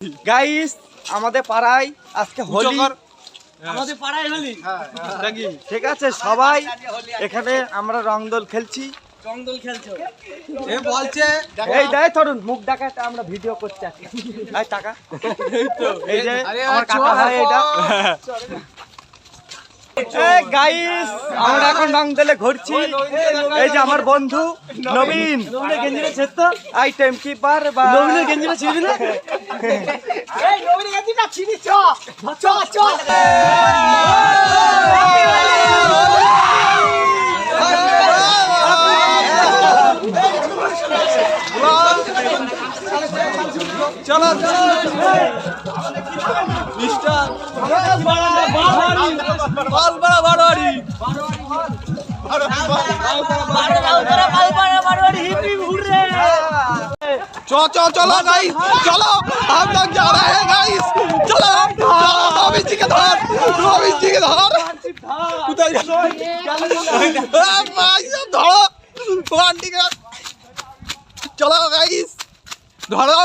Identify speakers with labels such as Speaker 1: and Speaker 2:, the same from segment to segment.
Speaker 1: Guys আমাদের পাড়ায় আজকে হোলি,
Speaker 2: আমাদের পাড়ায় হোলি
Speaker 1: নাকি? ঠিক আছে, সবাই এখানে আমরা রং দোল খেলছি।
Speaker 2: রংদোল খেলছো?
Speaker 1: এ বলছে এই দেয় তরুণ মুখ ডাকাটা আমরা ভিডিও করছি আজকে। এই টাকা এই যে আমার কাকা ভাই এটা। এই গাইস আমরা এখন রং দোলে ঘুরছি। এই যে আমার বন্ধু নবীন,
Speaker 2: গেঞ্জিটা ছেড়তো,
Speaker 1: আই টাইম কিপার বা
Speaker 2: নবীনের গেঞ্জিটা ছিড়বি না? এই নবীনের গেঞ্জিটা ছিড়ি, চ চ চ।
Speaker 1: চলো चलो गाइस, चलो हम लोग जा रहे हैं गाइस, चलो रोबिन जी के धर, रोबिन जी के धर उधर भाई सब धरो बांटी का, चलो गाइस धरो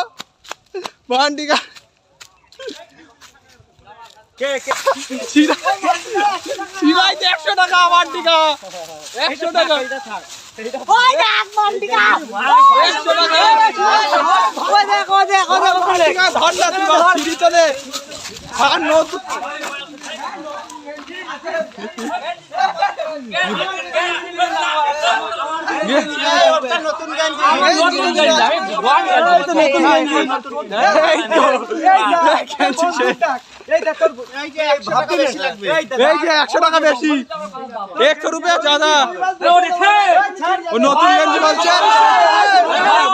Speaker 1: बांटी का के सीधा सीधा 100 টাকা বান্টি का 100 টাকা
Speaker 2: ওই দেখ মন্টিকা,
Speaker 1: 100 টাকা
Speaker 2: ওই দেখ ওই দেখ ওই দেখ ওই দেখ।
Speaker 1: ধর না তুই সিঁড়ি চলে আর নতুন নতুন এই যে 100 টাকা বেশি 100 रुपया ज्यादा नতুন গেঞ্জি বলছে।